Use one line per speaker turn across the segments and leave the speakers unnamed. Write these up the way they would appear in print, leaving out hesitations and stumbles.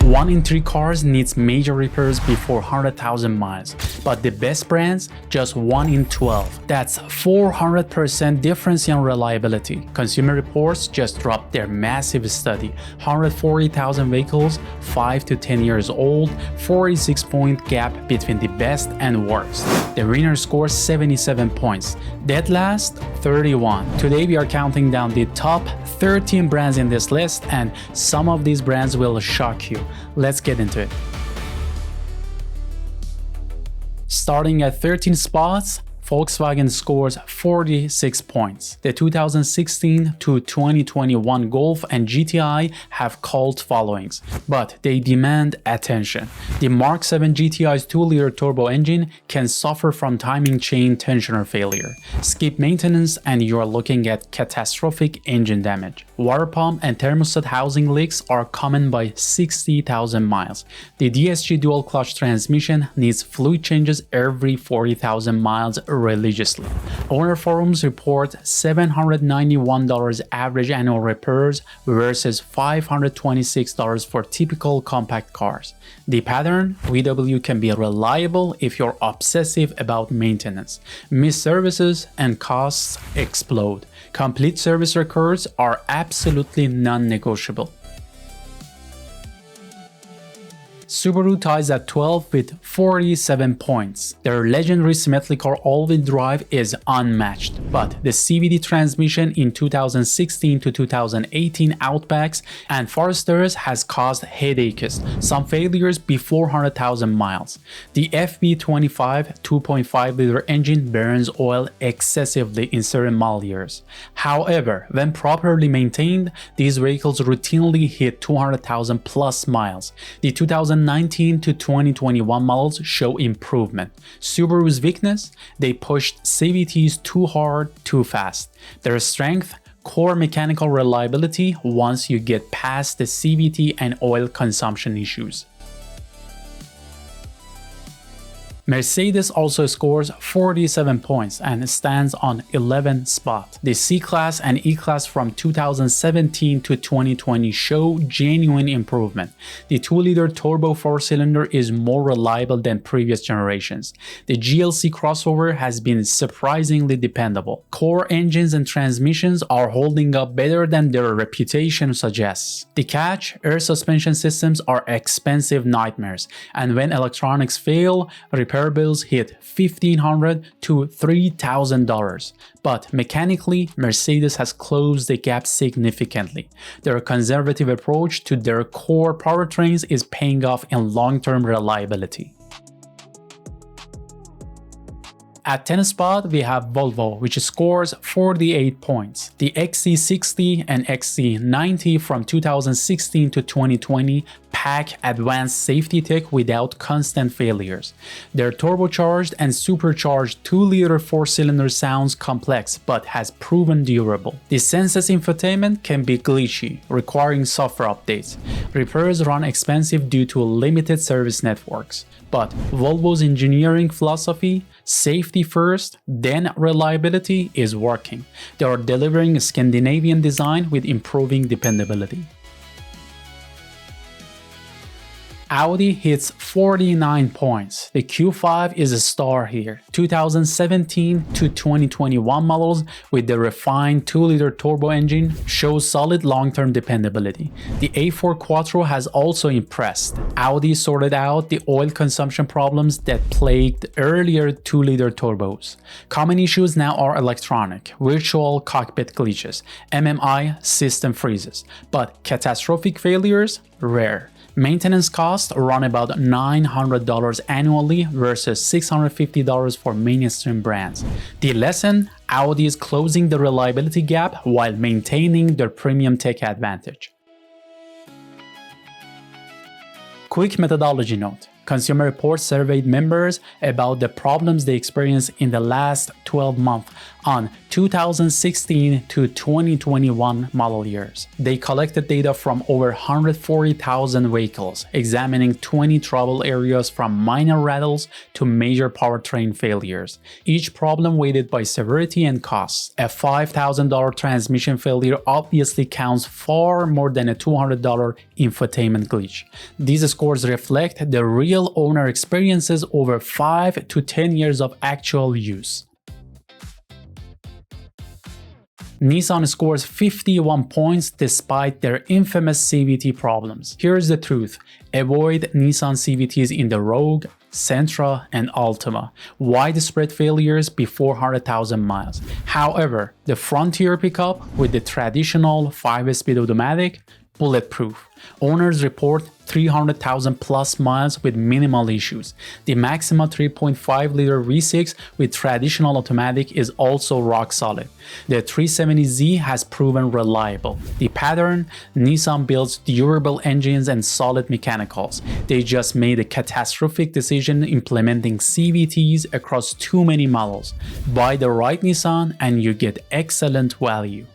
1 in 3 cars needs major repairs before 100,000 miles, but the best brands, just 1 in 12. That's 400% difference in reliability. Consumer Reports just dropped their massive study. 140,000 vehicles, 5 to 10 years old, 46-point gap between the best and worst. The winner scores 77 points. Dead last, 31. Today we are counting down the top 13 brands in this list, and some of these brands will shock you. Let's get into it. Starting at 13 spots, Volkswagen scores 46 points. The 2016 to 2021 Golf and GTI have cult followings, but they demand attention. The Mark 7 GTI's 2-liter turbo engine can suffer from timing chain tensioner failure. Skip maintenance and you're looking at catastrophic engine damage. Water pump and thermostat housing leaks are common by 60,000 miles. The DSG dual clutch transmission needs fluid changes every 40,000 miles religiously. Owner forums report $791 average annual repairs versus $526 for typical compact cars. The pattern: VW can be reliable if you're obsessive about maintenance. Missed services and costs explode. Complete service records are absolutely non-negotiable. Subaru ties at 12 with 47 points. Their legendary symmetrical all-wheel drive is unmatched, but the CVT transmission in 2016 to 2018 Outbacks and Foresters has caused headaches, some failures before 100,000 miles. The FB25 2.5-liter engine burns oil excessively in certain model years. However, when properly maintained, these vehicles routinely hit 200,000 plus miles. The 2019 to 2021 models show improvement. Subaru's weakness? They pushed CVTs too hard, too fast. Their strength? Core mechanical reliability once you get past the CVT and oil consumption issues. Mercedes also scores 47 points and stands on 11th spot. The C-Class and E-Class from 2017 to 2020 show genuine improvement. The 2-liter turbo 4-cylinder is more reliable than previous generations. The GLC crossover has been surprisingly dependable. Core engines and transmissions are holding up better than their reputation suggests. The catch: air suspension systems are expensive nightmares, and when electronics fail, repair bills hit $1,500 to $3,000. But mechanically, Mercedes has closed the gap significantly. Their conservative approach to their core powertrains is paying off in long-term reliability. At 10th spot, we have Volvo, which scores 48 points. The XC60 and XC90 from 2016 to 2020 pack advanced safety tech without constant failures. Their turbocharged and supercharged 2-liter 4-cylinder sounds complex but has proven durable. The Senses infotainment can be glitchy, requiring software updates. Repairs run expensive due to limited service networks. But Volvo's engineering philosophy, safety first, then reliability, is working. They are delivering a Scandinavian design with improving dependability. Audi hits 49 points. The Q5 is a star here. 2017 to 2021 models with the refined 2-liter turbo engine show solid long-term dependability. The A4 Quattro has also impressed. Audi sorted out the oil consumption problems that plagued earlier 2-liter turbos. Common issues now are electronic, virtual cockpit glitches, MMI system freezes, but catastrophic failures? Rare. Maintenance costs run about $900 annually versus $650 for mainstream brands. The lesson? Audi is closing the reliability gap while maintaining their premium tech advantage. Quick methodology note: Consumer Reports surveyed members about the problems they experienced in the last 12 months on 2016 to 2021 model years. They collected data from over 140,000 vehicles, examining 20 trouble areas from minor rattles to major powertrain failures, each problem weighted by severity and cost. A $5,000 transmission failure obviously counts far more than a $200 infotainment glitch. These scores reflect the real owner experiences over 5 to 10 years of actual use. Nissan scores 51 points despite their infamous CVT problems. Here's the truth: avoid Nissan CVTs in the Rogue, Sentra, and Altima. Widespread failures before 100,000 miles. However, the Frontier pickup with the traditional 5-speed automatic, bulletproof. Owners report 300,000 plus miles with minimal issues. The Maxima 3.5-liter V6 with traditional automatic is also rock solid. The 370Z has proven reliable. The pattern: Nissan builds durable engines and solid mechanicals. They just made a catastrophic decision implementing CVTs across too many models. Buy the right Nissan and you get excellent value.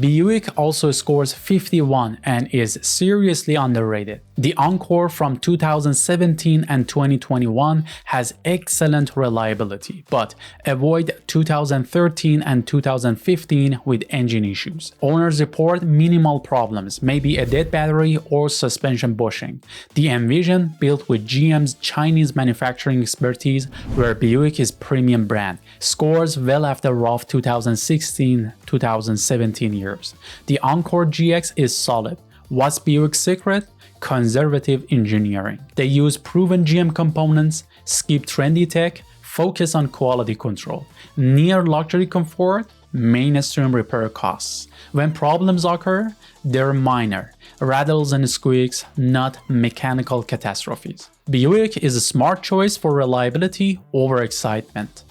Buick also scores 51 and is seriously underrated. The Encore from 2017 and 2021 has excellent reliability, but avoid 2013 and 2015 with engine issues. Owners report minimal problems, maybe a dead battery or suspension bushing. The Envision, built with GM's Chinese manufacturing expertise, where Buick is premium brand, scores well after rough 2016-2017 years. The Encore GX is solid. What's Buick's secret? Conservative engineering. They use proven GM components, skip trendy tech, focus on quality control. Near luxury comfort, mainstream repair costs. When problems occur, they're minor, rattles and squeaks, not mechanical catastrophes. Buick is a smart choice for reliability over excitement.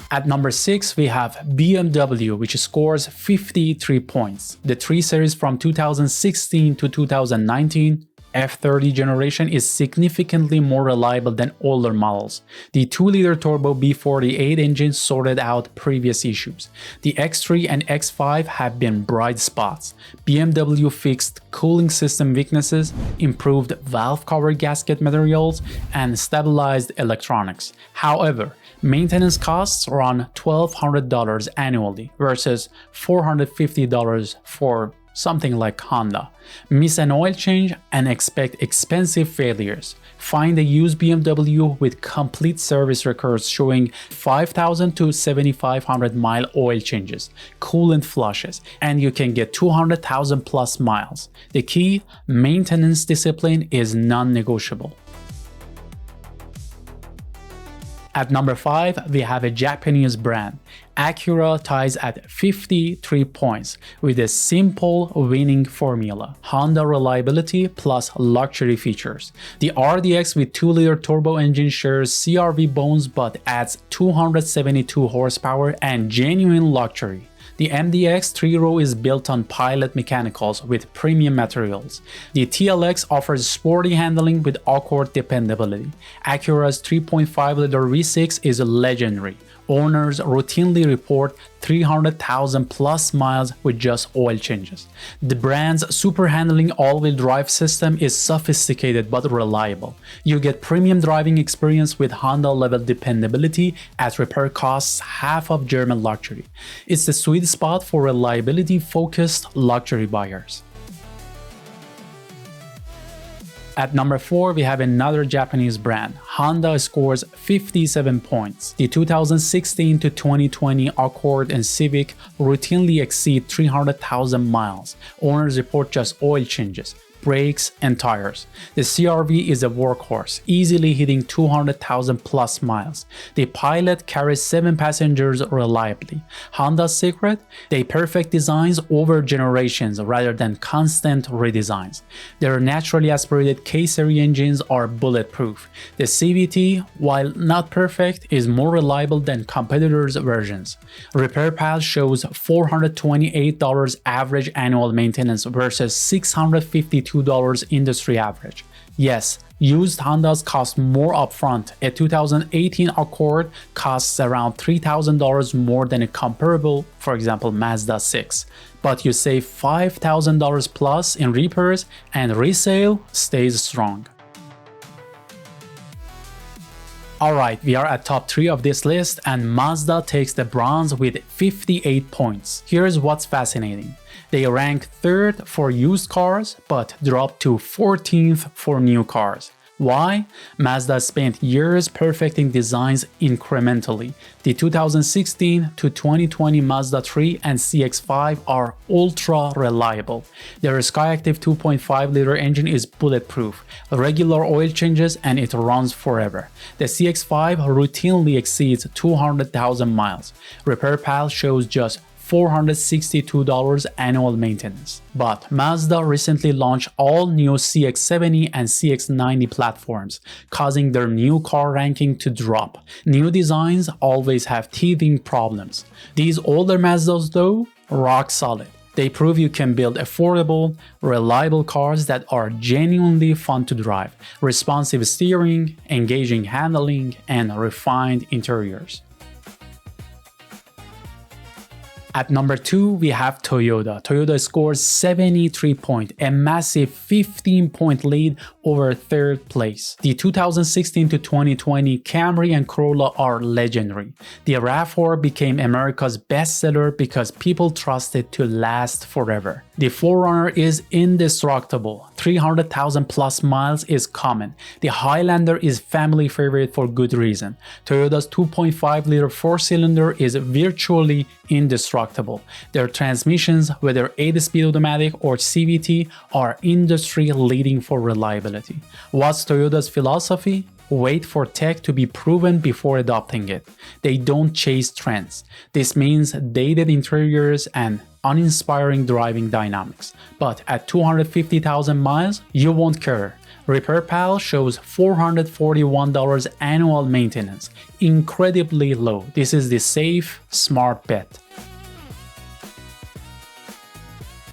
At number 6, we have BMW, which scores 53 points. The 3 Series from 2016 to 2019 F30 generation is significantly more reliable than older models. The 2-liter turbo B48 engine sorted out previous issues. The X3 and X5 have been bright spots. BMW fixed cooling system weaknesses, improved valve cover gasket materials, and stabilized electronics. However, maintenance costs run $1,200 annually versus $450 for something like Honda. Miss an oil change and expect expensive failures. Find a used BMW with complete service records showing 5,000 to 7,500 mile oil changes, coolant flushes, and you can get 200,000 plus miles. The key: maintenance discipline is non-negotiable. At number 5, we have a Japanese brand. Acura ties at 53 points with a simple winning formula: Honda reliability plus luxury features. The RDX with 2-liter turbo engine shares CRV bones but adds 272 horsepower and genuine luxury. The MDX 3-row is built on Pilot mechanicals with premium materials. The TLX offers sporty handling with awkward dependability. Acura's 3.5-liter V6 is legendary. Owners routinely report 300,000 plus miles with just oil changes. The brand's super handling all-wheel drive system is sophisticated but reliable. You get premium driving experience with Honda-level dependability at repair costs half of German luxury. It's the sweet spot for reliability-focused luxury buyers. At number 4, we have another Japanese brand. Honda scores 57 points. The 2016 to 2020 Accord and Civic routinely exceed 300,000 miles. Owners report just oil changes. brakes, and tires. The CR-V is a workhorse, easily hitting 200,000 plus miles. The Pilot carries 7 passengers reliably. Honda's secret? They perfect designs over generations rather than constant redesigns. Their naturally aspirated K-series engines are bulletproof. The CVT, while not perfect, is more reliable than competitors' versions. RepairPal shows $428 average annual maintenance versus $652 industry average. Yes, used Hondas cost more upfront. A 2018 Accord costs around $3,000 more than a comparable, for example, Mazda 6. But you save $5,000 plus in repairs and resale stays strong. Alright, we are at top 3 of this list and Mazda takes the bronze with 58 points. Here's what's fascinating. They rank 3rd for used cars but drop to 14th for new cars. Why? Mazda spent years perfecting designs incrementally. The 2016 to 2020 Mazda 3 and CX-5 are ultra reliable. Their Skyactiv 2.5-liter engine is bulletproof, regular oil changes and it runs forever. The CX-5 routinely exceeds 200,000 miles. RepairPal shows just $462 annual maintenance. But Mazda recently launched all new CX-70 and CX-90 platforms, causing their new car ranking to drop. New designs always have teething problems. These older Mazdas though, rock solid. They prove you can build affordable, reliable cars that are genuinely fun to drive, responsive steering, engaging handling, and refined interiors. At number 2, we have Toyota. Toyota scores 73 points, a massive 15-point lead over 3rd place. The 2016 to 2020 Camry and Corolla are legendary. The RAV4 became America's bestseller because people trust it to last forever. The 4Runner is indestructible. 300,000 plus miles is common. The Highlander is family favorite for good reason. Toyota's 2.5-liter 4-cylinder is virtually indestructible. Their transmissions, whether 8-speed automatic or CVT, are industry leading for reliability. What's Toyota's philosophy? Wait for tech to be proven before adopting it. They don't chase trends. This means dated interiors and uninspiring driving dynamics. But at 250,000 miles, you won't care. RepairPal shows $441 annual maintenance. Incredibly low. This is the safe, smart bet.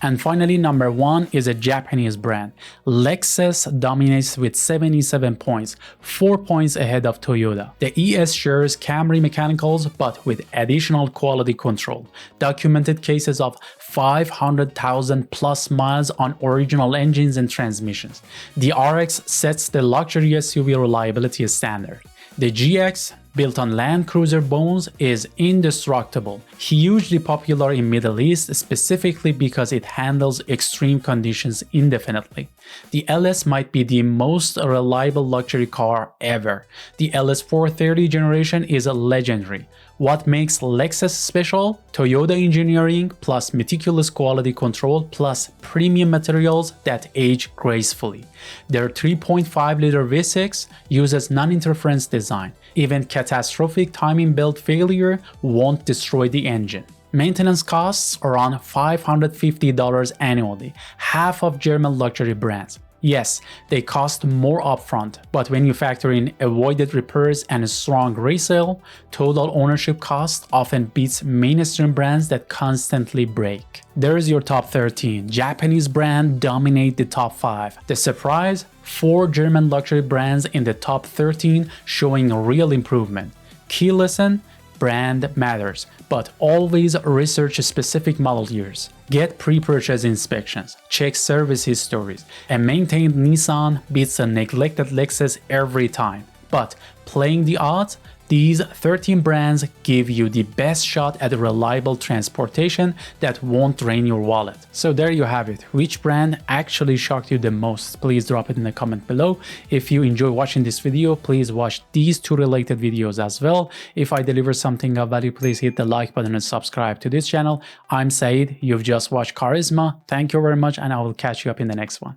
And finally, number 1 is a Japanese brand. Lexus dominates with 77 points, 4 points ahead of Toyota. The ES shares Camry mechanicals but with additional quality control. Documented cases of 500,000 plus miles on original engines and transmissions. The RX sets the luxury SUV reliability standard. The GX, built on Land Cruiser bones, is indestructible, hugely popular in Middle East specifically because it handles extreme conditions indefinitely. The LS might be the most reliable luxury car ever. The LS 430 generation is legendary. What makes Lexus special? Toyota engineering plus meticulous quality control plus premium materials that age gracefully. Their 3.5-liter V6 uses non-interference design. Even catastrophic timing belt failure won't destroy the engine. Maintenance costs around $550 annually, half of German luxury brands. Yes, they cost more upfront, but when you factor in avoided repairs and a strong resale, total ownership cost often beats mainstream brands that constantly break. There's your top 13. Japanese brands dominate the top 5. The surprise? 4 German luxury brands in the top 13 showing real improvement. Key lesson? Brand matters, but always research specific model years. Get pre-purchase inspections, check service histories. A maintained Nissan beats a neglected Lexus every time. But playing the odds, these 13 brands give you the best shot at reliable transportation that won't drain your wallet. So there you have it. Which brand actually shocked you the most? Please drop it in the comment below. If you enjoy watching this video, please watch these 2 related videos as well. If I deliver something of value, please hit the like button and subscribe to this channel. I'm Saeed. You've just watched Carisma. Thank you very much and I will catch you up in the next one.